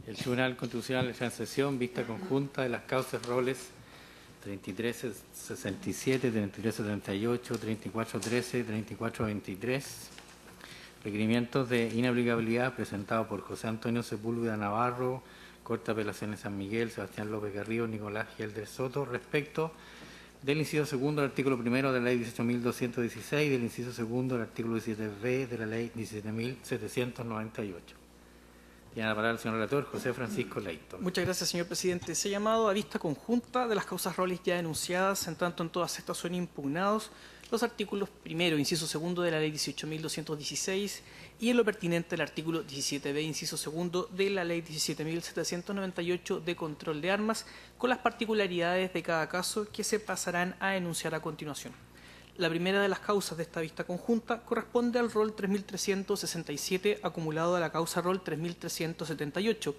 El Tribunal Constitucional está en sesión, vista conjunta de las causas roles 3367, 3378, 3413, 3423. Requerimientos de inaplicabilidad presentados por José Antonio Sepúlveda Navarro, Corte de Apelaciones San Miguel, Sebastián López Garrido, Nicolás Geldres Soto, respecto del inciso segundo del artículo primero de la ley 18.216 y del inciso segundo del artículo 17b de la ley 17.798. Tiene la palabra el señor relator, José Francisco Leyton. Muchas gracias, señor presidente. Se ha llamado a vista conjunta de las causas roles ya denunciadas, en tanto en todas estas son impugnados los artículos primero, inciso segundo de la ley 18.216 y en lo pertinente el artículo 17b, inciso segundo de la ley 17.798 de control de armas, con las particularidades de cada caso que se pasarán a enunciar a continuación. La primera de las causas de esta vista conjunta corresponde al rol 3.367 acumulado a la causa rol 3.378.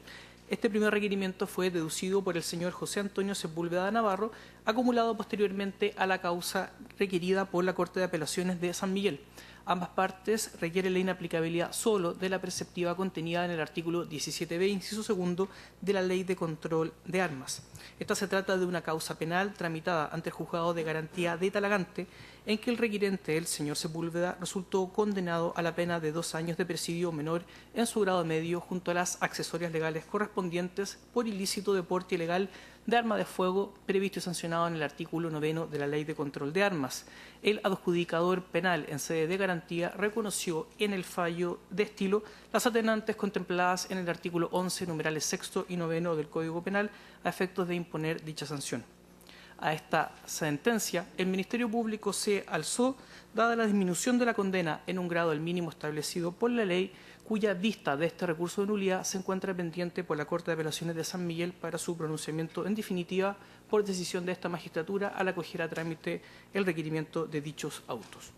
Este primer requerimiento fue deducido por el señor José Antonio Sepúlveda Navarro, acumulado posteriormente a la causa requerida por la Corte de Apelaciones de San Miguel. Ambas partes requieren la inaplicabilidad solo de la preceptiva contenida en el artículo 17b, inciso segundo, de la Ley de Control de Armas. Esta se trata de una causa penal tramitada ante el Juzgado de Garantía de Talagante, en que el requirente, el señor Sepúlveda, resultó condenado a la pena de 2 años de presidio menor en su grado medio junto a las accesorias legales correspondientes por ilícito de porte ilegal de arma de fuego previsto y sancionado en el artículo 9 de la Ley de Control de Armas. El adjudicador penal en sede de garantía reconoció en el fallo de estilo las atenuantes contempladas en el artículo 11, numerales 6 y 9 del Código Penal a efectos de imponer dicha sanción. A esta sentencia, el Ministerio Público se alzó, dada la disminución de la condena en un grado del mínimo establecido por la ley, cuya vista de este recurso de nulidad se encuentra pendiente por la Corte de Apelaciones de San Miguel para su pronunciamiento en definitiva por decisión de esta magistratura al acoger a trámite el requerimiento de dichos autos.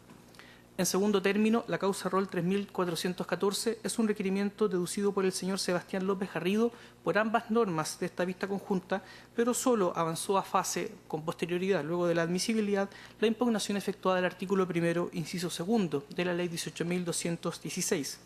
En segundo término, la causa rol 3.414 es un requerimiento deducido por el señor Sebastián López Garrido por ambas normas de esta vista conjunta, pero solo avanzó a fase con posterioridad, luego de la admisibilidad, la impugnación efectuada del artículo primero, inciso segundo, de la ley 18.216.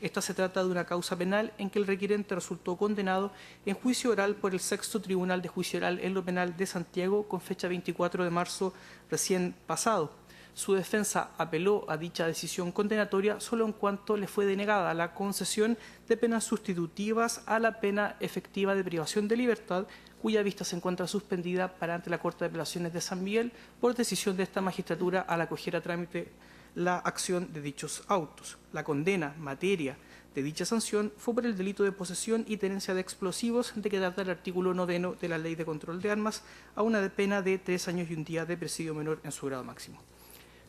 Esta se trata de una causa penal en que el requirente resultó condenado en juicio oral por el Sexto Tribunal de Juicio Oral en lo Penal de Santiago con fecha 24 de marzo recién pasado. Su defensa apeló a dicha decisión condenatoria solo en cuanto le fue denegada la concesión de penas sustitutivas a la pena efectiva de privación de libertad, cuya vista se encuentra suspendida para ante la Corte de Apelaciones de San Miguel por decisión de esta magistratura al acoger a trámite la acción de dichos autos. La condena, materia de dicha sanción, fue por el delito de posesión y tenencia de explosivos de que trata el artículo 9 de la Ley de Control de Armas a una pena de 3 años y un día de presidio menor en su grado máximo.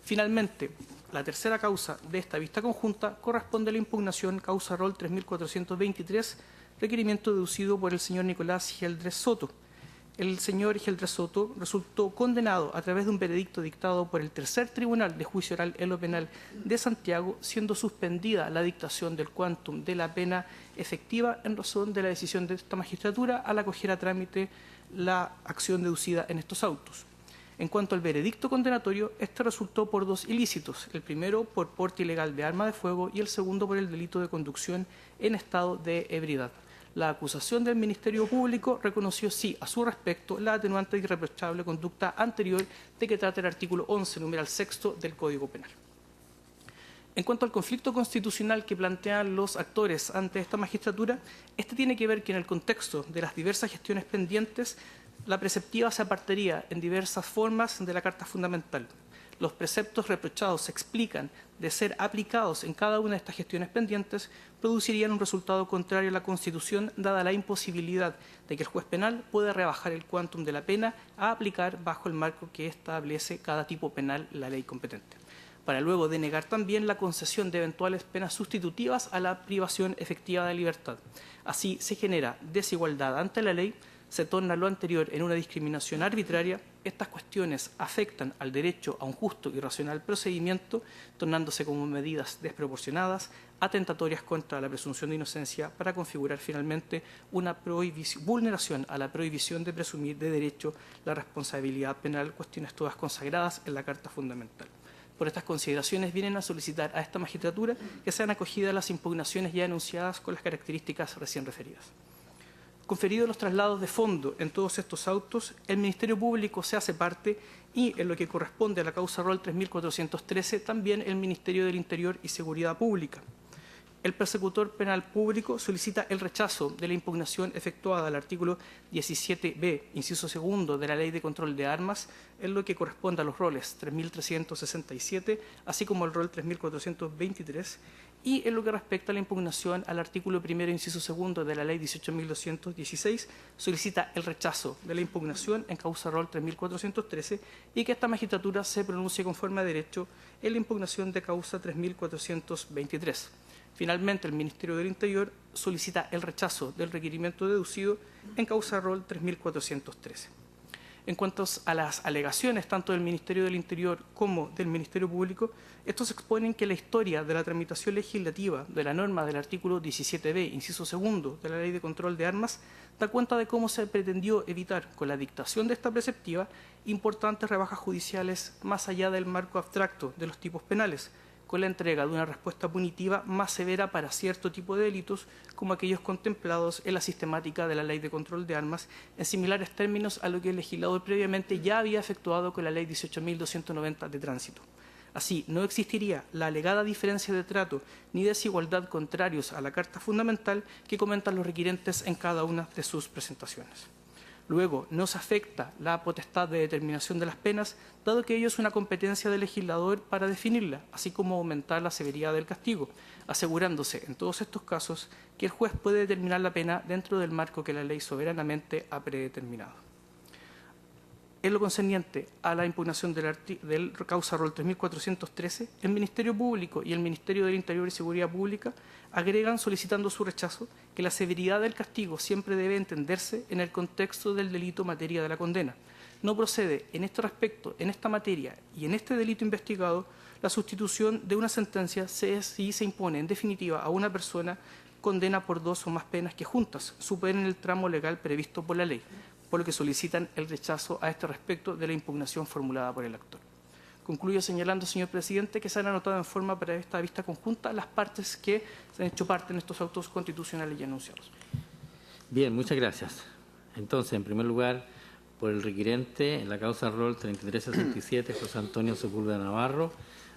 Finalmente, la tercera causa de esta vista conjunta corresponde a la impugnación causa rol 3.423, requerimiento deducido por el señor Nicolás Geldres Soto. El señor Geldres Soto resultó condenado a través de un veredicto dictado por el Tercer Tribunal de Juicio Oral en lo Penal de Santiago, siendo suspendida la dictación del quantum de la pena efectiva en razón de la decisión de esta magistratura al acoger a trámite la acción deducida en estos autos. En cuanto al veredicto condenatorio, este resultó por 2 ilícitos, el primero por porte ilegal de arma de fuego y el segundo por el delito de conducción en estado de ebriedad. La acusación del Ministerio Público reconoció sí a su respecto la atenuante de irreprochable conducta anterior de que trata el artículo 11, numeral 6 del Código Penal. En cuanto al conflicto constitucional que plantean los actores ante esta magistratura, este tiene que ver que en el contexto de las diversas gestiones pendientes, la preceptiva se apartaría en diversas formas de la Carta Fundamental. Los preceptos reprochados se explican de ser aplicados en cada una de estas gestiones pendientes, producirían un resultado contrario a la Constitución, dada la imposibilidad de que el juez penal pueda rebajar el quantum de la pena a aplicar bajo el marco que establece cada tipo penal la ley competente, para luego denegar también la concesión de eventuales penas sustitutivas a la privación efectiva de libertad. Así se genera desigualdad ante la ley, se torna lo anterior en una discriminación arbitraria. Estas cuestiones afectan al derecho a un justo y racional procedimiento, tornándose como medidas desproporcionadas, atentatorias contra la presunción de inocencia para configurar finalmente una vulneración a la prohibición de presumir de derecho la responsabilidad penal, cuestiones todas consagradas en la Carta Fundamental. Por estas consideraciones vienen a solicitar a esta magistratura que sean acogidas las impugnaciones ya enunciadas con las características recién referidas. Conferidos los traslados de fondo en todos estos autos, el Ministerio Público se hace parte y, en lo que corresponde a la causa rol 3413, también el Ministerio del Interior y Seguridad Pública. El persecutor penal público solicita el rechazo de la impugnación efectuada al artículo 17b, inciso segundo, de la Ley de Control de Armas, en lo que corresponde a los roles 3367, así como el rol 3423, y en lo que respecta a la impugnación al artículo primero, inciso segundo, de la Ley 18.216, solicita el rechazo de la impugnación en causa rol 3413 y que esta magistratura se pronuncie conforme a derecho en la impugnación de causa 3423. Finalmente, el Ministerio del Interior solicita el rechazo del requerimiento deducido en causa rol 3413. En cuanto a las alegaciones tanto del Ministerio del Interior como del Ministerio Público, estos exponen que la historia de la tramitación legislativa de la norma del artículo 17b, inciso segundo, de la Ley de Control de Armas, da cuenta de cómo se pretendió evitar, con la dictación de esta preceptiva, importantes rebajas judiciales más allá del marco abstracto de los tipos penales, con la entrega de una respuesta punitiva más severa para cierto tipo de delitos, como aquellos contemplados en la sistemática de la Ley de Control de Armas, en similares términos a lo que el legislador previamente ya había efectuado con la Ley 18.290 de Tránsito. Así, no existiría la alegada diferencia de trato ni desigualdad contrarios a la Carta Fundamental que comentan los requirentes en cada una de sus presentaciones. Luego, no se afecta la potestad de determinación de las penas, dado que ello es una competencia del legislador para definirla, así como aumentar la severidad del castigo, asegurándose en todos estos casos que el juez puede determinar la pena dentro del marco que la ley soberanamente ha predeterminado. En lo concerniente a la impugnación del causa rol 3413, el Ministerio Público y el Ministerio del Interior y Seguridad Pública agregan, solicitando su rechazo, que la severidad del castigo siempre debe entenderse en el contexto del delito materia de la condena. No procede en este respecto, en esta materia y en este delito investigado, la sustitución de una sentencia si se impone en definitiva a una persona condena por dos o más penas que juntas superen el tramo legal previsto por la ley, por lo que solicitan el rechazo a este respecto de la impugnación formulada por el actor. Concluyo señalando, señor presidente, que se han anotado en forma para esta vista conjunta las partes que se han hecho parte en estos autos constitucionales ya anunciados. Bien, muchas gracias. Entonces, en primer lugar, por el requirente, en la causa rol 3367, José Antonio Sepúlveda Navarro,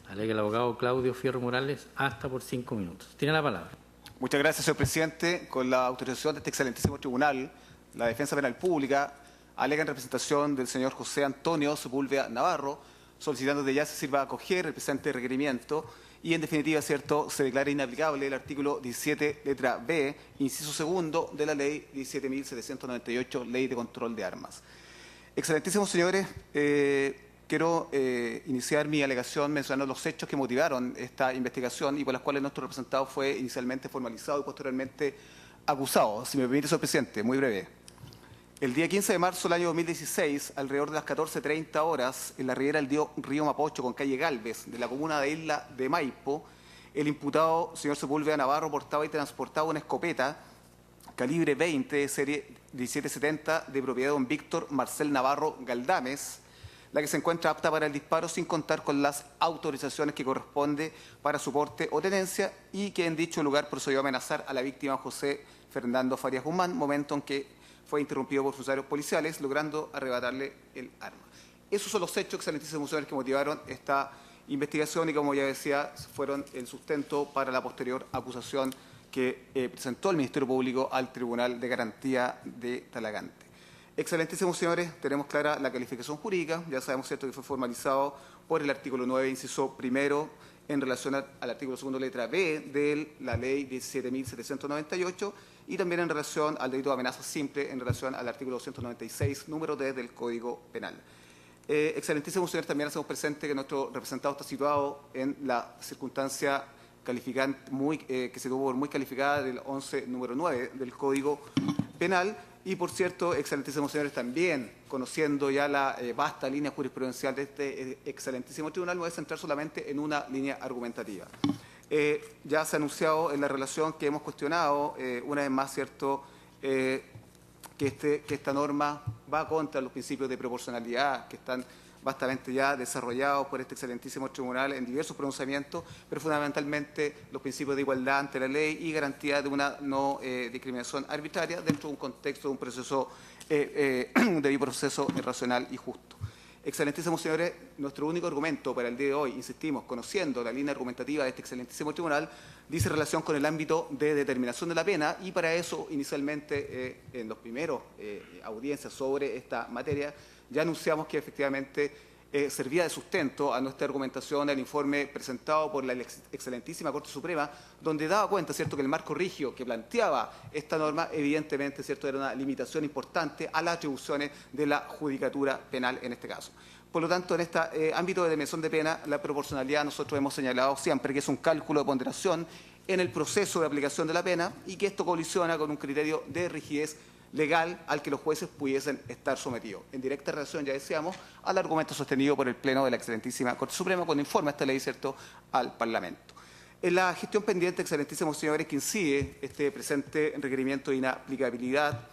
alega el abogado Claudio Fierro Morales, hasta por 5 minutos. Tiene la palabra. Muchas gracias, señor presidente. Con la autorización de este excelentísimo tribunal, la Defensa Penal Pública alega en representación del señor José Antonio Sepúlveda Navarro, solicitando de ya se sirva a acoger el presente requerimiento y, en definitiva, cierto, se declara inaplicable el artículo 17, letra B, inciso segundo de la Ley 17.798, Ley de Control de Armas. Excelentísimos señores, quiero iniciar mi alegación mencionando los hechos que motivaron esta investigación y por las cuales nuestro representado fue inicialmente formalizado y posteriormente acusado. Si me permite, señor presidente, muy breve. El día 15 de marzo del año 2016, alrededor de las 14:30 horas, en la ribera del río Mapocho con calle Galvez, de la comuna de Isla de Maipo, el imputado, señor Sepúlveda Navarro, portaba y transportaba una escopeta calibre 20 de serie 1770 de propiedad de don Víctor Marcel Navarro Galdames, la que se encuentra apta para el disparo sin contar con las autorizaciones que corresponde para su porte o tenencia y que en dicho lugar procedió a amenazar a la víctima José Fernando Farías Guzmán, momento en que fue interrumpido por funcionarios policiales, logrando arrebatarle el arma. Esos son los hechos, excelentísimos señores, que motivaron esta investigación y, como ya decía, fueron el sustento para la posterior acusación que presentó el Ministerio Público al Tribunal de Garantía de Talagante. Excelentísimos señores, tenemos clara la calificación jurídica, ya sabemos, cierto, que fue formalizado por el artículo 9, inciso primero, en relación al artículo segundo, letra B, de la Ley 17.798, y también en relación al delito de amenaza simple, en relación al artículo 296, número D del Código Penal. Excelentísimos señores, también hacemos presente que nuestro representado está situado en la circunstancia calificante que se tuvo por muy calificada del 11, número 9 del Código Penal. Y, por cierto, excelentísimos señores, también conociendo ya la vasta línea jurisprudencial de este excelentísimo tribunal, me voy a centrar solamente en una línea argumentativa. Ya se ha anunciado en la relación que hemos cuestionado, una vez más, cierto, que esta norma va contra los principios de proporcionalidad que están vastamente ya desarrollados por este excelentísimo tribunal en diversos pronunciamientos, pero fundamentalmente los principios de igualdad ante la ley y garantía de una no discriminación arbitraria dentro de un contexto de un proceso, un debido proceso racional y justo. Excelentísimos señores, nuestro único argumento para el día de hoy, insistimos, conociendo la línea argumentativa de este excelentísimo tribunal, dice relación con el ámbito de determinación de la pena y para eso, inicialmente, en los primeros audiencias sobre esta materia, ya anunciamos que efectivamente servía de sustento a nuestra argumentación el informe presentado por la excelentísima Corte Suprema, donde daba cuenta, ¿cierto?, que el marco rígido que planteaba esta norma, evidentemente, ¿cierto?, era una limitación importante a las atribuciones de la judicatura penal en este caso. Por lo tanto, en este ámbito de determinación de pena, la proporcionalidad nosotros hemos señalado siempre que es un cálculo de ponderación en el proceso de aplicación de la pena y que esto colisiona con un criterio de rigidez legal al que los jueces pudiesen estar sometidos. En directa relación, ya decíamos, al argumento sostenido por el Pleno de la excelentísima Corte Suprema cuando informa esta ley, ¿cierto?, al Parlamento. En la gestión pendiente, excelentísimos señores, que incide este presente requerimiento de inaplicabilidad,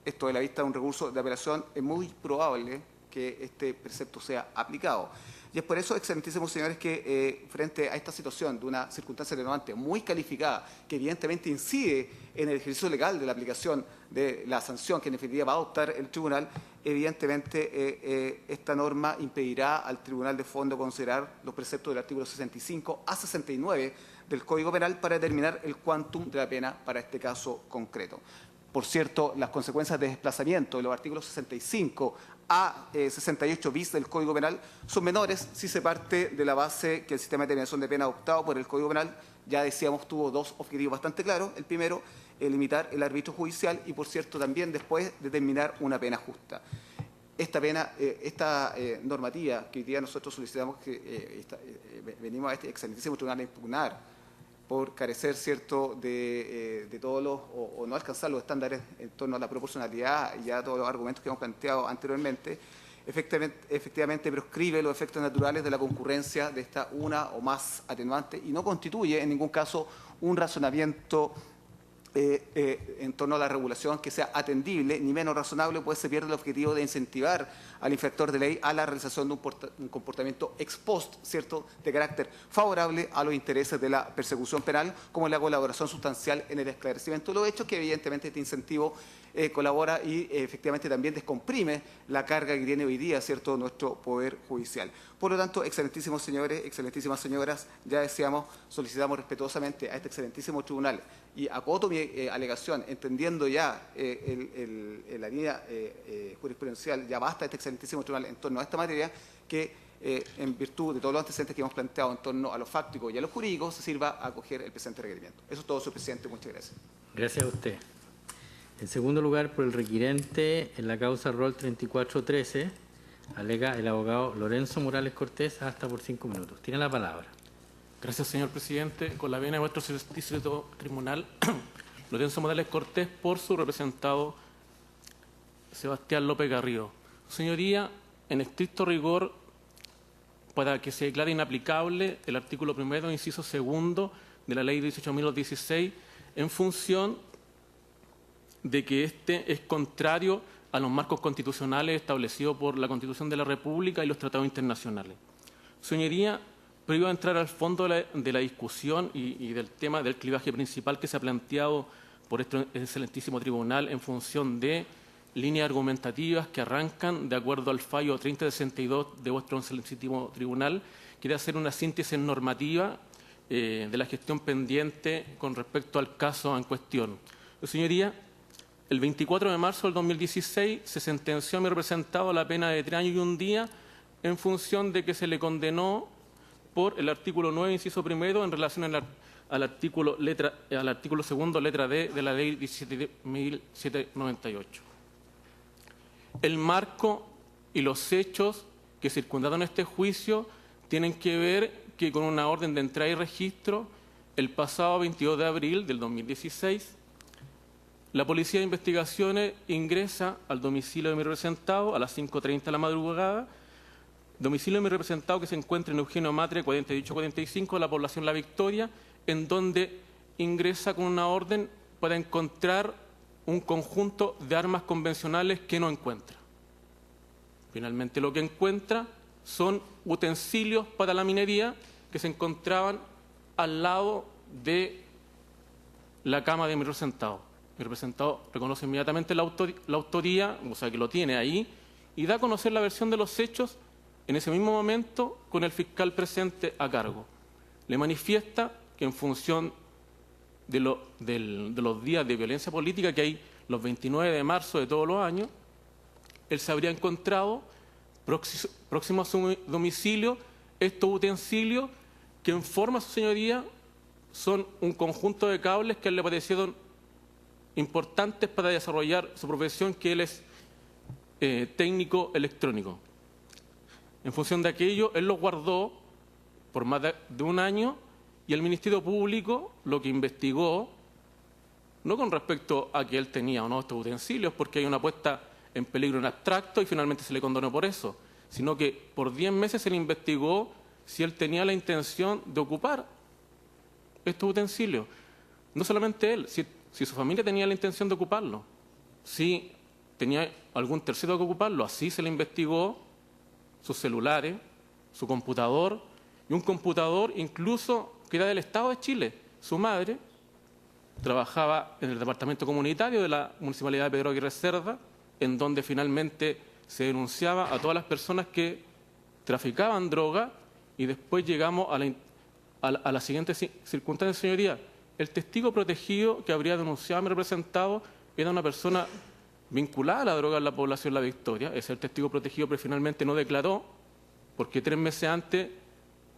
esto de la vista de un recurso de apelación, es muy probable que este precepto sea aplicado. Y es por eso, excelentísimos señores, que frente a esta situación de una circunstancia atenuante muy calificada, que evidentemente incide en el ejercicio legal de la aplicación de la sanción que en definitiva va a adoptar el tribunal, evidentemente esta norma impedirá al tribunal de fondo considerar los preceptos del artículo 65 a 69 del Código Penal para determinar el quantum de la pena para este caso concreto. Por cierto, las consecuencias de desplazamiento de los artículos 65 a 68 bis del Código Penal son menores si se parte de la base que el sistema de determinación de pena adoptado por el Código Penal, ya decíamos, tuvo dos objetivos bastante claros. El primero, limitar el arbitrio judicial y, por cierto, también después determinar una pena justa. Esta pena, esta normativa que hoy día nosotros solicitamos que venimos a este excelentísimo tribunal a impugnar por carecer, ¿cierto?, de todos los, o no alcanzar los estándares en torno a la proporcionalidad y a todos los argumentos que hemos planteado anteriormente, efectivamente proscribe los efectos naturales de la concurrencia de esta una o más atenuante y no constituye en ningún caso un razonamiento en torno a la regulación que sea atendible ni menos razonable, pues se pierde el objetivo de incentivar al infractor de ley a la realización de un comportamiento ex post, ¿cierto?, de carácter favorable a los intereses de la persecución penal, como la colaboración sustancial en el esclarecimiento de los hechos, que evidentemente este incentivo colabora y efectivamente también descomprime la carga que tiene hoy día, ¿cierto?, nuestro Poder Judicial. Por lo tanto, excelentísimos señores, excelentísimas señoras, ya decíamos, solicitamos respetuosamente a este excelentísimo tribunal y acoto mi alegación, entendiendo ya la línea jurisprudencial, ya basta este excelentísimo tribunal en torno a esta materia, que en virtud de todos los antecedentes que hemos planteado en torno a lo fáctico y a lo jurídico, se sirva a acoger el presente requerimiento. Eso es todo, señor presidente. Muchas gracias. Gracias a usted. En segundo lugar, por el requirente, en la causa rol 3413, alega el abogado Lorenzo Morales Cortés, hasta por 5 minutos. Tiene la palabra. Gracias, señor presidente. Con la venia de nuestro distrito tribunal, Lorenzo Morales Cortés, por su representado Sebastián López Garrido. Señoría, en estricto rigor, para que se declare inaplicable el artículo 1º, inciso 2 de la ley 18.016, en función de que este es contrario a los marcos constitucionales establecidos por la Constitución de la República y los tratados internacionales. Señoría, previo a entrar al fondo de la discusión y del tema del clivaje principal que se ha planteado por este excelentísimo tribunal en función de líneas argumentativas que arrancan de acuerdo al fallo 3062 de vuestro excelentísimo tribunal, quería hacer una síntesis normativa de la gestión pendiente con respecto al caso en cuestión. Señoría, el 24 de marzo del 2016 se sentenció a mi representado a la pena de 3 años y 1 día en función de que se le condenó por el artículo 9, inciso 1, en relación al artículo 2, letra D, de la ley 17.798. El marco y los hechos que circundaron este juicio tienen que ver que con una orden de entrada y registro, el pasado 22 de abril del 2016, la Policía de Investigaciones ingresa al domicilio de mi representado a las 5:30 de la madrugada, domicilio de mi representado que se encuentra en Eugenio Matre, 4845, de la población La Victoria, en donde ingresa con una orden para encontrar un conjunto de armas convencionales que no encuentra. Finalmente lo que encuentra son utensilios para la minería que se encontraban al lado de la cama de mi representado. Mi representado reconoce inmediatamente la autoría, o sea que lo tiene ahí, y da a conocer la versión de los hechos en ese mismo momento con el fiscal presente a cargo. Le manifiesta que en función de los días de violencia política que hay los 29 de marzo de todos los años, él se habría encontrado próximo a su domicilio estos utensilios que en forma, su señoría, son un conjunto de cables que a él le parecieron importantes para desarrollar su profesión, que él es técnico electrónico. En función de aquello, él los guardó por más de un año y el Ministerio Público lo que investigó, no con respecto a que él tenía o no estos utensilios, porque hay una puesta en peligro en abstracto y finalmente se le condonó por eso, sino que por 10 meses se le investigó si él tenía la intención de ocupar estos utensilios. No solamente él, si su familia tenía la intención de ocuparlo, si tenía algún tercero que ocuparlo, así se le investigó sus celulares, su computador, y un computador incluso que era del Estado de Chile. Su madre trabajaba en el departamento comunitario de la Municipalidad de Pedro Aguirre Cerda, en donde finalmente se denunciaba a todas las personas que traficaban droga, y después llegamos a la siguiente circunstancia, señoría. El testigo protegido que habría denunciado a mi representado era una persona vinculada a la droga en la población La Victoria. Ese es el testigo protegido, pero finalmente no declaró, porque 3 meses antes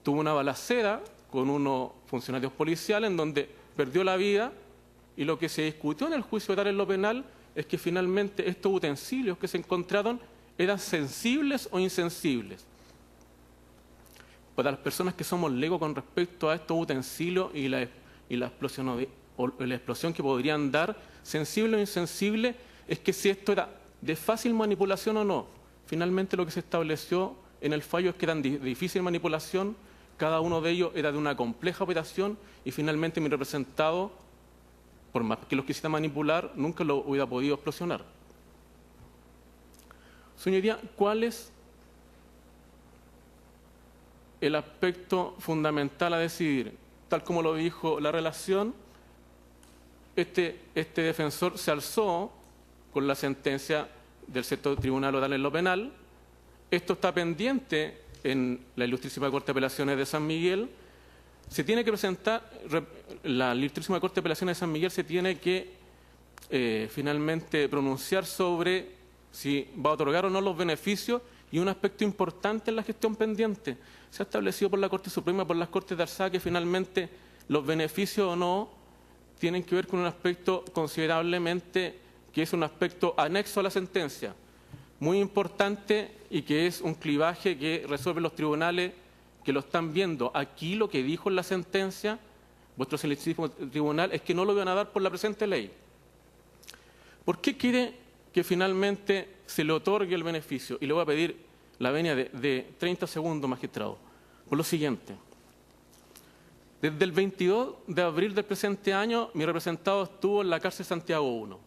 tuvo una balacera con unos funcionarios policiales en donde perdió la vida, y lo que se discutió en el juicio oral en lo penal es que finalmente estos utensilios que se encontraron eran sensibles o insensibles. Para las personas que somos legos con respecto a estos utensilios y la explosión que podrían dar, sensible o insensible, es que si esto era de fácil manipulación o no. Finalmente lo que se estableció en el fallo es que eran de difícil manipulación, cada uno de ellos era de una compleja operación, y finalmente mi representado, por más que los quisiera manipular, nunca lo hubiera podido explosionar. Señoría, ¿cuál es el aspecto fundamental a decidir? Tal como lo dijo la relación, este defensor se alzó con la sentencia del sexto tribunal oral en lo penal. Esto está pendiente en la Ilustrísima Corte de Apelaciones de San Miguel. Se tiene que presentar, la Ilustrísima Corte de Apelaciones de San Miguel se tiene que finalmente pronunciar sobre si va a otorgar o no los beneficios, y un aspecto importante en la gestión pendiente. Se ha establecido por la Corte Suprema, por las Cortes de Alzada, que finalmente los beneficios o no tienen que ver con un aspecto considerablemente, que es un aspecto anexo a la sentencia, muy importante, y que es un clivaje que resuelven los tribunales que lo están viendo. Aquí lo que dijo en la sentencia vuestro excelentísimo tribunal es que no lo iban a dar por la presente ley. ¿Por qué quiere que finalmente se le otorgue el beneficio? Y le voy a pedir la venia de 30 segundos, magistrado. Por lo siguiente: desde el 22 de abril del presente año, mi representado estuvo en la cárcel Santiago 1.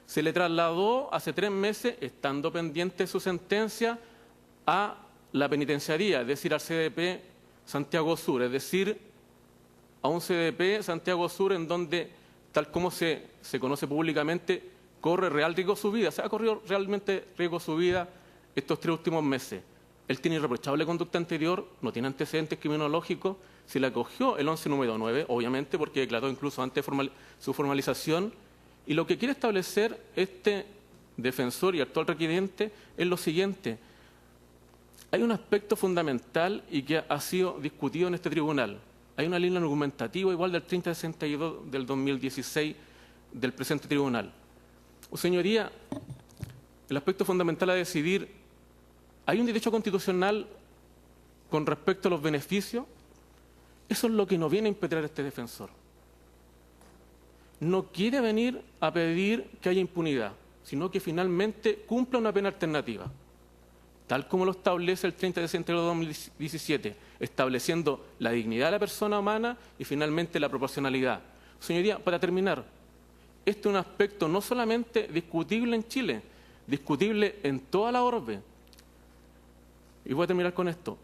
Se le trasladó hace 3 meses, estando pendiente su sentencia, a la penitenciaría, es decir, al CDP Santiago Sur, es decir, a un CDP Santiago Sur en donde, tal como se conoce públicamente, corre real riesgo su vida. Se ha corrido realmente riesgo su vida estos 3 últimos meses. Él tiene irreprochable conducta anterior, no tiene antecedentes criminológicos, se le acogió el 11 número 9, obviamente, porque declaró incluso antes su formalización. Y lo que quiere establecer este defensor y actual requiriente es lo siguiente: hay un aspecto fundamental y que ha sido discutido en este tribunal. Hay una línea argumentativa igual del 3062 del 2016 del presente tribunal. Señoría, el aspecto fundamental a decidir: ¿hay un derecho constitucional con respecto a los beneficios? Eso es lo que no viene a impetrar este defensor. No quiere venir a pedir que haya impunidad, sino que finalmente cumpla una pena alternativa, tal como lo establece el 30 de septiembre de 2017, estableciendo la dignidad de la persona humana y finalmente la proporcionalidad. Señoría, para terminar, este es un aspecto no solamente discutible en Chile, discutible en toda la orbe. Y voy a terminar con esto.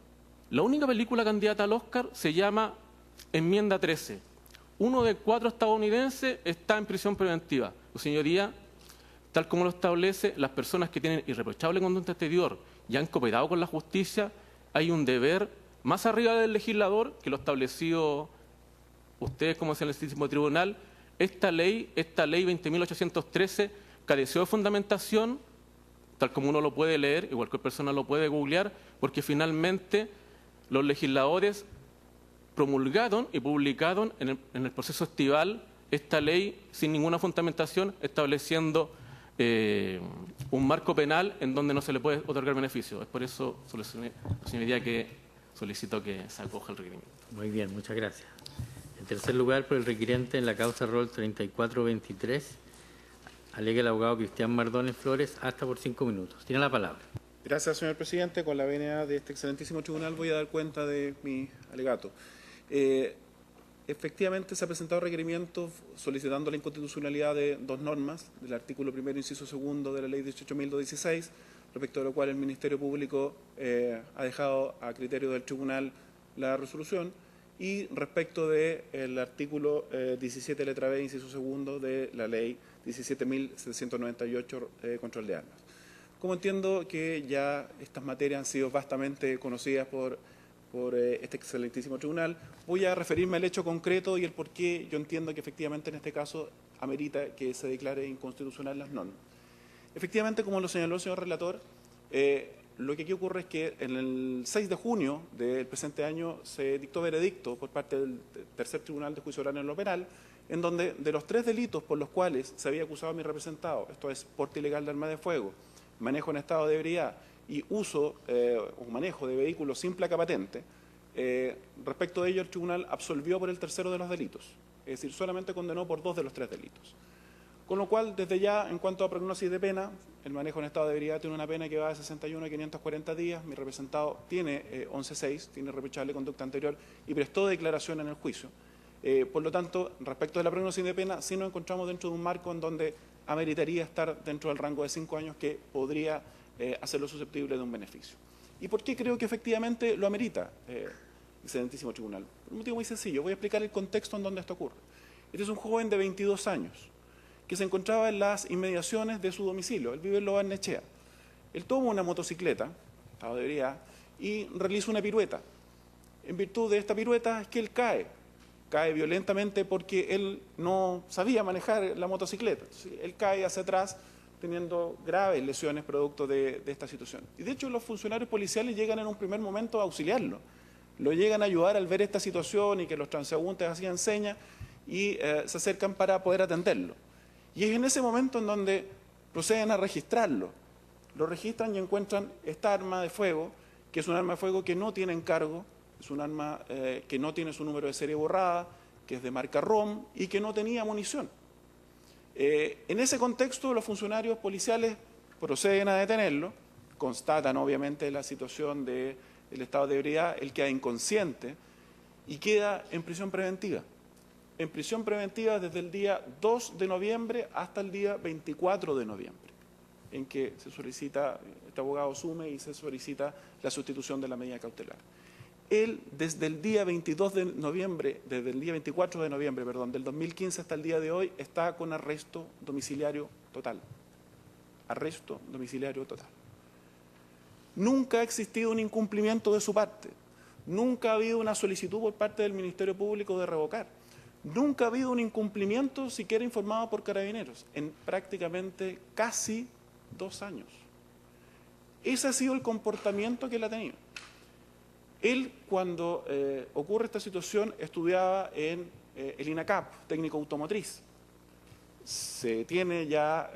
La única película candidata al Oscar se llama Enmienda 13. 1 de 4 estadounidenses está en prisión preventiva. Su señoría, tal como lo establece, las personas que tienen irreprochable conducta exterior y han cooperado con la justicia, hay un deber más arriba del legislador que lo establecido ustedes como excelentísimo tribunal. Esta ley 20.813, careció de fundamentación, tal como uno lo puede leer y cualquier persona lo puede googlear, porque finalmente los legisladores promulgaron y publicaron en el proceso estival esta ley sin ninguna fundamentación, estableciendo un marco penal en donde no se le puede otorgar beneficio. Es por eso, señoría, que solicito que se acoja el requerimiento. Muy bien, muchas gracias. En tercer lugar, por el requiriente en la causa rol 3423, alega el abogado Cristian Mardones Flores, hasta por 5 minutos. Tiene la palabra. Gracias, señor presidente. Con la venia de este excelentísimo tribunal voy a dar cuenta de mi alegato. Efectivamente, se ha presentado requerimiento solicitando la inconstitucionalidad de 2 normas del artículo 1º, inciso 2 de la ley 18.216, respecto de lo cual el Ministerio Público ha dejado a criterio del tribunal la resolución, y respecto del artículo 17, letra B, inciso 2 de la ley 17.798, control de armas. Como entiendo que ya estas materias han sido vastamente conocidas por este excelentísimo tribunal, voy a referirme al hecho concreto y el por qué yo entiendo que efectivamente en este caso amerita que se declare inconstitucional las normas. Efectivamente, como lo señaló el señor relator, lo que aquí ocurre es que en el 6 de junio del presente año se dictó veredicto por parte del Tercer Tribunal de Juicio Oral en lo Penal, en donde de los 3 delitos por los cuales se había acusado a mi representado, esto es porte ilegal de arma de fuego, manejo en estado de ebriedad y uso o manejo de vehículos sin placa patente, respecto de ello el tribunal absolvió por el tercero de los delitos, es decir, solamente condenó por 2 de los 3 delitos. Con lo cual, desde ya, en cuanto a prognosis de pena, el manejo en estado de ebriedad tiene una pena que va de 61 a 540 días, mi representado tiene 11.6, tiene irreprochable conducta anterior y prestó declaración en el juicio. Por lo tanto, respecto de la prognosis de pena, sí nos encontramos dentro de un marco en donde ameritaría estar dentro del rango de 5 años que podría hacerlo susceptible de un beneficio. ¿Y por qué creo que efectivamente lo amerita, excelentísimo tribunal? Por un motivo muy sencillo. Voy a explicar el contexto en donde esto ocurre. Este es un joven de 22 años que se encontraba en las inmediaciones de su domicilio. Él vive en Lo Barnechea. Él toma una motocicleta, estado de ebriedad, y realiza una pirueta. En virtud de esta pirueta es que él cae violentamente porque él no sabía manejar la motocicleta. Él cae hacia atrás teniendo graves lesiones producto de esta situación. Y de hecho los funcionarios policiales llegan en un primer momento a auxiliarlo. Lo llegan a ayudar al ver esta situación y que los transeúntes hacían señas y se acercan para poder atenderlo. Y es en ese momento en donde proceden a registrarlo. Lo registran y encuentran esta arma de fuego, que es un arma de fuego que no tiene encargo, es un arma que no tiene su número de serie borrada, que es de marca ROM y que no tenía munición. En ese contexto, los funcionarios policiales proceden a detenerlo, constatan obviamente la situación del estado de ebriedad, él queda inconsciente y queda en prisión preventiva. En prisión preventiva desde el día 2 de noviembre hasta el día 24 de noviembre, en que se solicita, este abogado asume y se solicita la sustitución de la medida cautelar. Él, desde el día 22 de noviembre, desde el día 24 de noviembre, perdón, del 2015 hasta el día de hoy, está con arresto domiciliario total. Arresto domiciliario total. Nunca ha existido un incumplimiento de su parte. Nunca ha habido una solicitud por parte del Ministerio Público de revocar. Nunca ha habido un incumplimiento siquiera informado por Carabineros en prácticamente casi 2 años. Ese ha sido el comportamiento que él ha tenido. Él, cuando ocurre esta situación, estudiaba en el INACAP, técnico automotriz. Se tiene ya,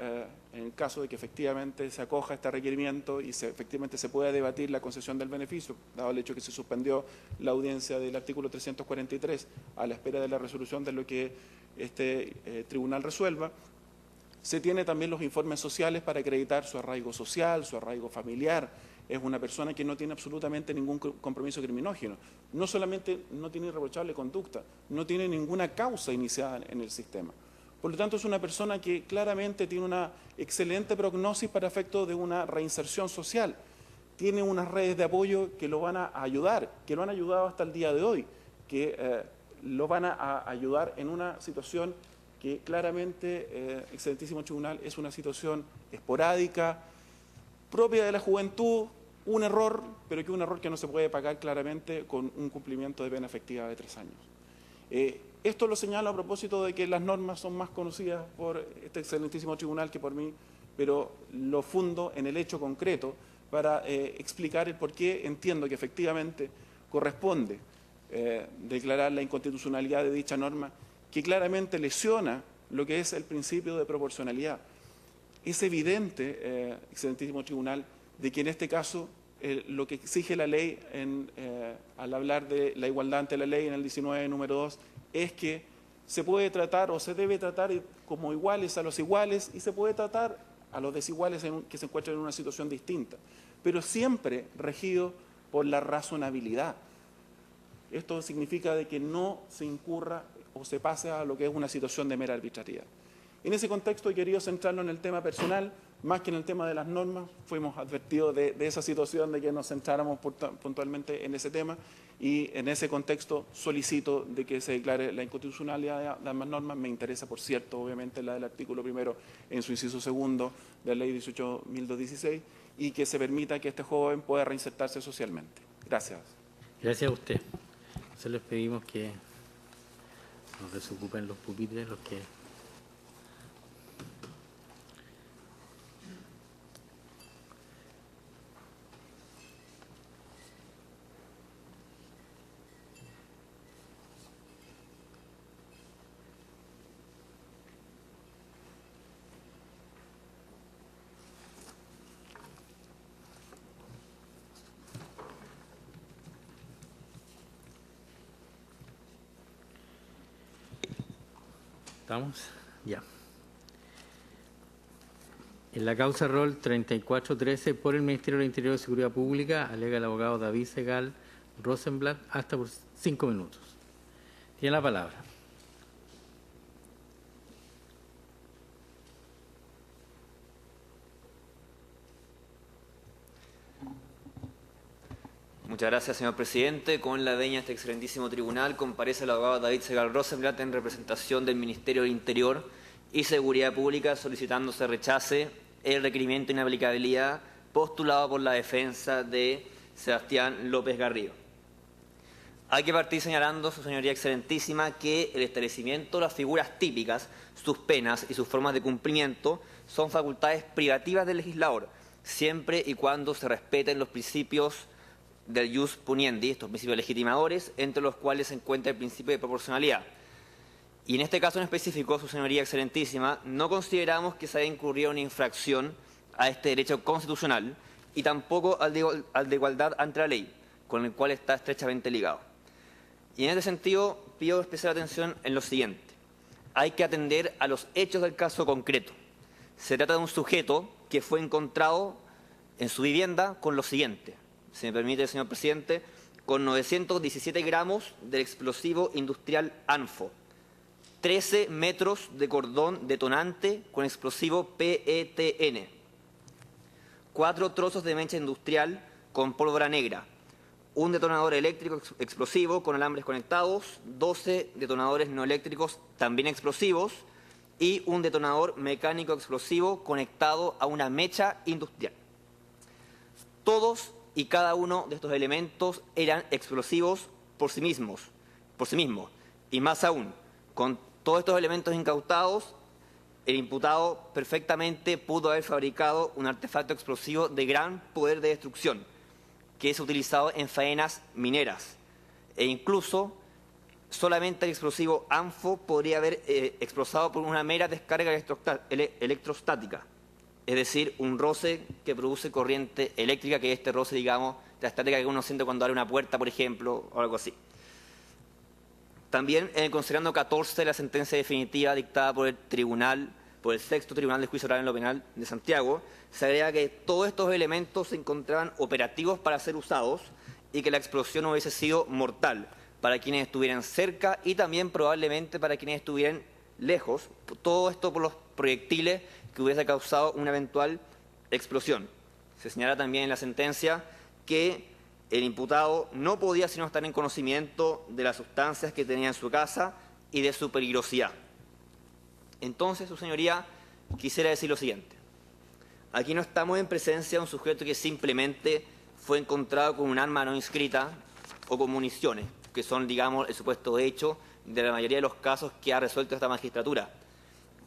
en el caso de que efectivamente se acoja este requerimiento y efectivamente se pueda debatir la concesión del beneficio, dado el hecho que se suspendió la audiencia del artículo 343 a la espera de la resolución de lo que este tribunal resuelva, se tiene también los informes sociales para acreditar su arraigo social, su arraigo familiar. Es una persona que no tiene absolutamente ningún compromiso criminógeno. No solamente no tiene irreprochable conducta, no tiene ninguna causa iniciada en el sistema. Por lo tanto, es una persona que claramente tiene una excelente prognosis para efecto de una reinserción social. tiene unas redes de apoyo que lo van a ayudar, que lo han ayudado hasta el día de hoy, que lo van a ayudar en una situación que claramente, excelentísimo tribunal, es una situación esporádica, propia de la juventud, un error, pero que un error que no se puede pagar claramente con un cumplimiento de pena efectiva de 3 años. Esto lo señalo a propósito de que las normas son más conocidas por este excelentísimo tribunal que por mí, pero lo fundo en el hecho concreto para explicar el por qué entiendo que efectivamente corresponde declarar la inconstitucionalidad de dicha norma, que claramente lesiona lo que es el principio de proporcionalidad. Es evidente, excelentísimo tribunal, de que en este caso lo que exige la ley al hablar de la igualdad ante la ley en el 19, número 2, es que se puede tratar o se debe tratar como iguales a los iguales y se puede tratar a los desiguales que se encuentran en una situación distinta, pero siempre regido por la razonabilidad. Esto significa de que no se incurra o se pase a lo que es una situación de mera arbitrariedad. En ese contexto he querido centrarnos en el tema personal, más que en el tema de las normas. Ambos advertidos de esa situación, de que nos centráramos puntualmente en ese tema, y en ese contexto solicito de que se declare la inconstitucionalidad de ambas normas. Me interesa, por cierto, obviamente la del artículo 1 en su inciso 2 de la ley 18.216, y que se permita que este joven pueda reinsertarse socialmente. Gracias. Gracias a usted. Entonces les pedimos que nos desocupen los pupitres, los que... ¿Estamos? Ya. En la causa rol 3413 por el Ministerio del Interior y Seguridad Pública, alega el abogado David Segal Rosenblatt, hasta por 5 minutos. Tiene la palabra. Muchas gracias, señor presidente. Con la venia de este excelentísimo tribunal comparece el abogado David Segal Rosenblatt en representación del Ministerio del Interior y Seguridad Pública, solicitando se rechace el requerimiento de inaplicabilidad postulado por la defensa de Sebastián López Garrido. Hay que partir señalando, su señoría excelentísima, que el establecimiento de las figuras típicas, sus penas y sus formas de cumplimiento son facultades privativas del legislador, siempre y cuando se respeten los principios del ius puniendi, estos principios legitimadores, entre los cuales se encuentra el principio de proporcionalidad. Y en este caso en específico, su señoría excelentísima, no consideramos que se haya incurrido una infracción a este derecho constitucional y tampoco al de igualdad ante la ley, con el cual está estrechamente ligado. Y en este sentido, pido especial atención en lo siguiente. Hay que atender a los hechos del caso concreto. Se trata de un sujeto que fue encontrado en su vivienda con lo siguiente. Si me permite, señor presidente, con 917 gramos del explosivo industrial ANFO, 13 metros de cordón detonante con explosivo PETN, 4 trozos de mecha industrial con pólvora negra, un detonador eléctrico explosivo con alambres conectados, 12 detonadores no eléctricos también explosivos y un detonador mecánico explosivo conectado a una mecha industrial. Todos y cada uno de estos elementos eran explosivos por sí mismos, y más aún, con todos estos elementos incautados, el imputado perfectamente pudo haber fabricado un artefacto explosivo de gran poder de destrucción, que es utilizado en faenas mineras, e incluso solamente el explosivo ANFO podría haber explosado por una mera descarga electrostática. Es decir, un roce que produce corriente eléctrica, que es este roce, digamos, la estática que uno siente cuando abre una puerta, por ejemplo, o algo así. También, en el considerando 14 de la sentencia definitiva dictada por el sexto Tribunal de Juicio Oral en lo Penal de Santiago, se agrega que todos estos elementos se encontraban operativos para ser usados y que la explosión hubiese sido mortal para quienes estuvieran cerca y también probablemente para quienes estuvieran lejos. Todo esto por los proyectiles que hubiese causado una eventual explosión. Se señala también en la sentencia que el imputado no podía sino estar en conocimiento de las sustancias que tenía en su casa y de su peligrosidad. Entonces, su señoría, quisiera decir lo siguiente. Aquí no estamos en presencia de un sujeto que simplemente fue encontrado con un arma no inscrita o con municiones, que son, digamos, el supuesto hecho de la mayoría de los casos que ha resuelto esta magistratura.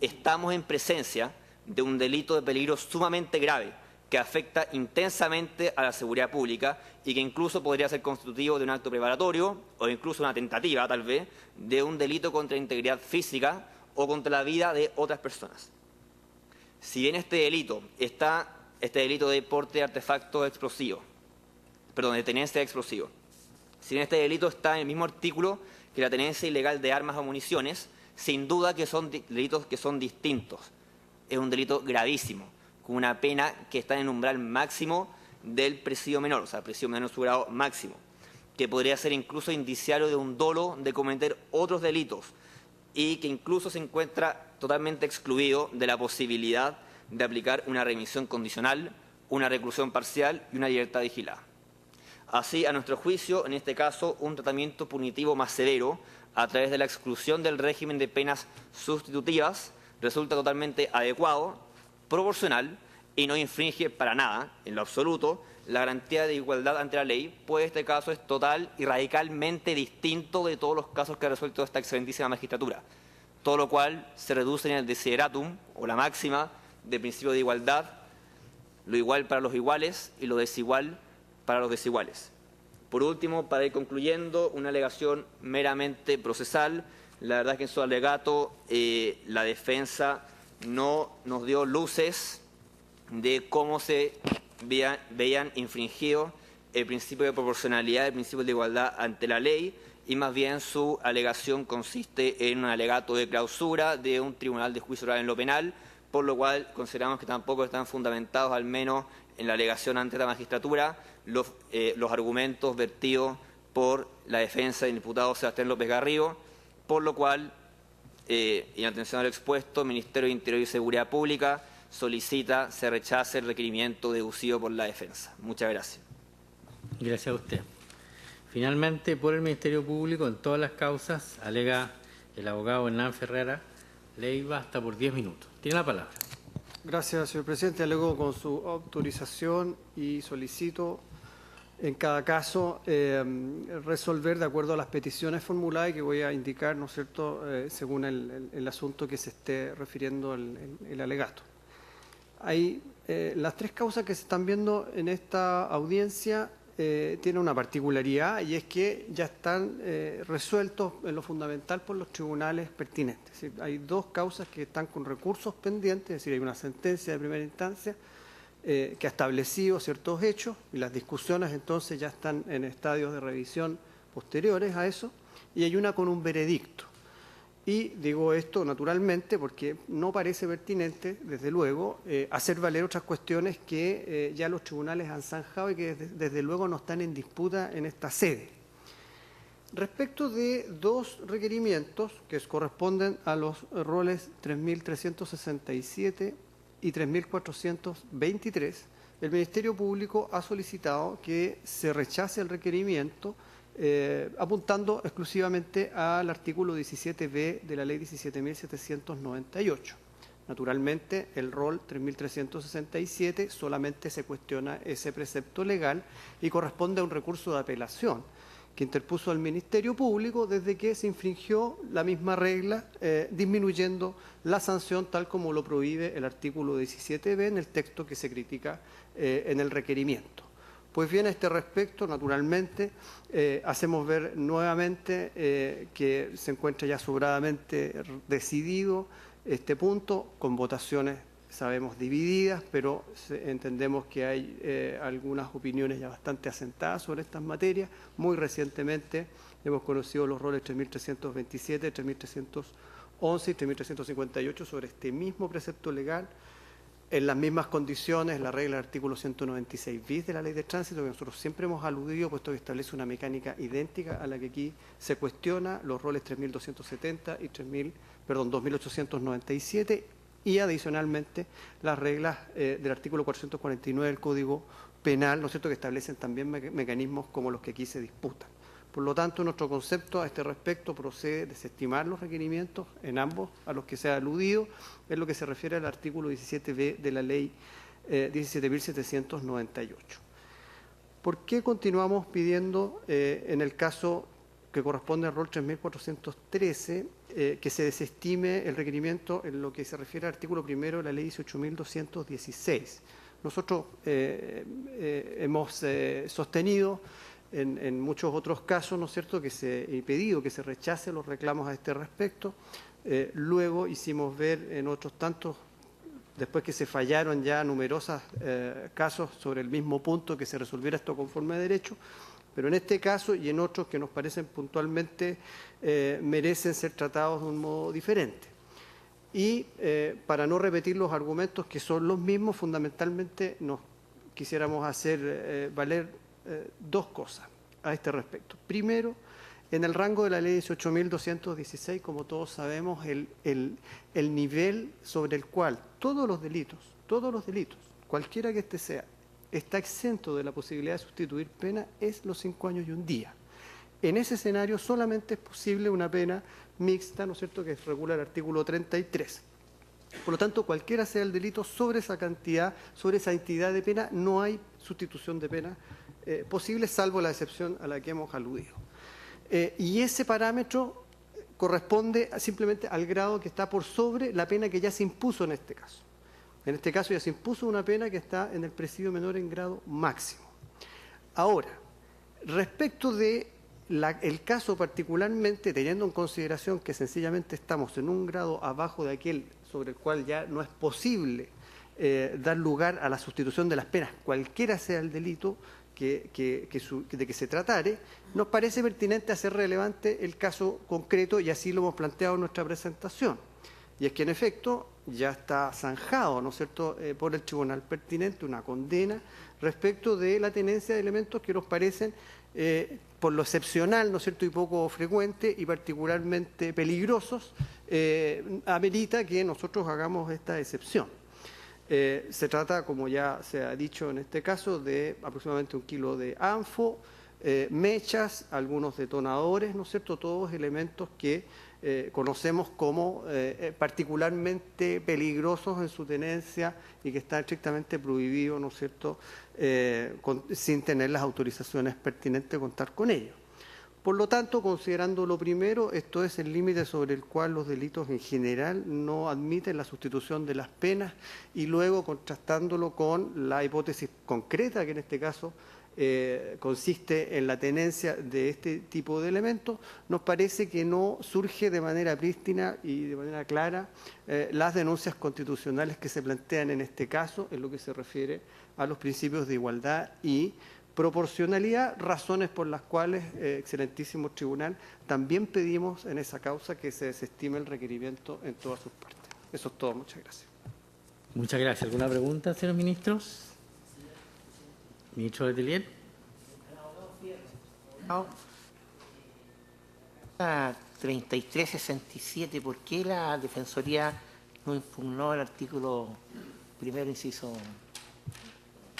Estamos en presencia de un delito de peligro sumamente grave que afecta intensamente a la seguridad pública y que incluso podría ser constitutivo de un acto preparatorio o incluso una tentativa, tal vez, de un delito contra la integridad física o contra la vida de otras personas. Si bien este delito de porte de artefactos explosivos, de tenencia de explosivos, si bien este delito está en el mismo artículo que la tenencia ilegal de armas o municiones, sin duda que son delitos que son distintos. Es un delito gravísimo, con una pena que está en el umbral máximo del presidio menor, o sea, presidio menor en su grado máximo, que podría ser incluso indiciario de un dolo de cometer otros delitos y que incluso se encuentra totalmente excluido de la posibilidad de aplicar una remisión condicional, una reclusión parcial y una libertad vigilada. Así, a nuestro juicio, en este caso, un tratamiento punitivo más severo a través de la exclusión del régimen de penas sustitutivas resulta totalmente adecuado, proporcional y no infringe para nada, en lo absoluto, la garantía de igualdad ante la ley, pues este caso es total y radicalmente distinto de todos los casos que ha resuelto esta excelentísima magistratura, todo lo cual se reduce en el desideratum o la máxima del principio de igualdad, lo igual para los iguales y lo desigual para los desiguales. Por último, para ir concluyendo, una alegación meramente procesal. La verdad es que en su alegato la defensa no nos dio luces de cómo se veían infringidos el principio de proporcionalidad, el principio de igualdad ante la ley, y más bien su alegación consiste en un alegato de clausura de un tribunal de juicio oral en lo penal, por lo cual consideramos que tampoco están fundamentados, al menos en la alegación ante la magistratura, los argumentos vertidos por la defensa del imputado Sebastián López Garrido, por lo cual, y en atención al expuesto, el Ministerio de Interior y Seguridad Pública solicita se rechace el requerimiento deducido por la defensa. Muchas gracias. Gracias a usted. Finalmente, por el Ministerio Público, en todas las causas, alega el abogado Hernán Ferrera Leiva hasta por 10 minutos. Tiene la palabra. Gracias, señor presidente. Alego con su autorización y solicito en cada caso resolver de acuerdo a las peticiones formuladas que voy a indicar, ¿no es cierto?, según el asunto que se esté refiriendo el alegato. Hay las tres causas que se están viendo en esta audiencia tienen una particularidad, y es que ya están resueltos en lo fundamental por los tribunales pertinentes. Es decir, hay dos causas que están con recursos pendientes, es decir, hay una sentencia de primera instancia que ha establecido ciertos hechos, y las discusiones entonces ya están en estadios de revisión posteriores a eso, y hay una con un veredicto. Y digo esto naturalmente porque no parece pertinente, desde luego, hacer valer otras cuestiones que ya los tribunales han zanjado y que desde luego no están en disputa en esta sede. Respecto de dos requerimientos que corresponden a los roles 3.367 y 3.423, el Ministerio Público ha solicitado que se rechace el requerimiento apuntando exclusivamente al artículo 17b de la Ley 17.798. Naturalmente, el rol 3.367 solamente se cuestiona ese precepto legal y corresponde a un recurso de apelación que interpuso el Ministerio Público desde que se infringió la misma regla, disminuyendo la sanción tal como lo prohíbe el artículo 17b en el texto que se critica en el requerimiento. Pues bien, a este respecto, naturalmente, hacemos ver nuevamente que se encuentra ya sobradamente decidido este punto, con votaciones, sabemos, divididas, pero entendemos que hay algunas opiniones ya bastante asentadas sobre estas materias. Muy recientemente hemos conocido los roles 3.327, 3.311 y 3.358 sobre este mismo precepto legal, en las mismas condiciones, la regla del artículo 196 bis de la Ley de Tránsito, que nosotros siempre hemos aludido, puesto que establece una mecánica idéntica a la que aquí se cuestiona, los roles 3.270 y 2.897, y adicionalmente las reglas del artículo 449 del Código Penal, ¿no es cierto?, que establecen también mecanismos como los que aquí se disputan. Por lo tanto, nuestro concepto a este respecto procede de desestimar los requerimientos en ambos a los que se ha aludido, en lo que se refiere al artículo 17b de la Ley 17.798. ¿Por qué continuamos pidiendo, en el caso que corresponde al rol 3.413, que se desestime el requerimiento en lo que se refiere al artículo primero de la Ley 18.216? Nosotros hemos sostenido en muchos otros casos, ¿no es cierto?, que he pedido que se rechace los reclamos a este respecto. Luego hicimos ver en otros tantos, después que se fallaron ya numerosos casos sobre el mismo punto, que se resolviera esto conforme a derecho, pero en este caso y en otros que nos parecen puntualmente merecen ser tratados de un modo diferente. Y para no repetir los argumentos que son los mismos, fundamentalmente nos quisiéramos hacer valer dos cosas a este respecto. Primero, en el rango de la Ley 18.216, como todos sabemos, el nivel sobre el cual todos los delitos, cualquiera que este sea, está exento de la posibilidad de sustituir pena es los 5 años y un día. En ese escenario solamente es posible una pena mixta, ¿no es cierto?, que regula el artículo 33. Por lo tanto, cualquiera sea el delito, sobre esa cantidad, sobre esa entidad de pena, no hay sustitución de pena posible, salvo la excepción a la que hemos aludido. Y ese parámetro corresponde simplemente al grado que está por sobre la pena que ya se impuso en este caso. En este caso ya se impuso una pena que está en el presidio menor en grado máximo. Ahora, respecto de el caso particularmente, teniendo en consideración que sencillamente estamos en un grado abajo de aquel sobre el cual ya no es posible dar lugar a la sustitución de las penas, cualquiera sea el delito de que se tratare, nos parece pertinente hacer relevante el caso concreto y así lo hemos planteado en nuestra presentación. Y es que en efecto ya está zanjado, ¿no es cierto?, por el tribunal pertinente una condena respecto de la tenencia de elementos que nos parecen, por lo excepcional, ¿no es cierto?, y poco frecuente y particularmente peligrosos, amerita que nosotros hagamos esta excepción. Se trata, como ya se ha dicho en este caso, de aproximadamente 1 kilo de anfo, mechas, algunos detonadores, ¿no es cierto?, todos elementos que conocemos como particularmente peligrosos en su tenencia y que está estrictamente prohibido, ¿no es cierto?, sin tener las autorizaciones pertinentes contar con ello. Por lo tanto, considerando lo primero, esto es el límite sobre el cual los delitos en general no admiten la sustitución de las penas, y luego contrastándolo con la hipótesis concreta, que en este caso consiste en la tenencia de este tipo de elementos, nos parece que no surge de manera prístina y de manera clara las denuncias constitucionales que se plantean en este caso, en lo que se refiere a los principios de igualdad y proporcionalidad, razones por las cuales, excelentísimo tribunal, también pedimos en esa causa que se desestime el requerimiento en todas sus partes. Eso es todo. Muchas gracias. Muchas gracias. ¿Alguna pregunta, señores ministros? Ministro Letelier. 3367, ¿por qué la Defensoría no impugnó el artículo primero, inciso?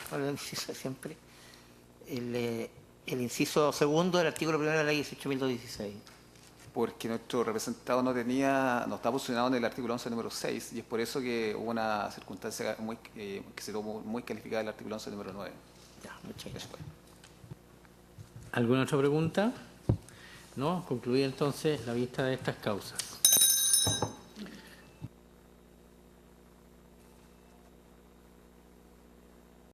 ¿Cuál es el inciso siempre? El inciso segundo del artículo primero de la Ley 18.216. Porque nuestro representado no está posicionado en el artículo 11, número 6, y es por eso que hubo una circunstancia que se tomó muy calificada del artículo 11, número 9. Ya, muchas gracias. ¿Alguna otra pregunta? No, concluye entonces la vista de estas causas.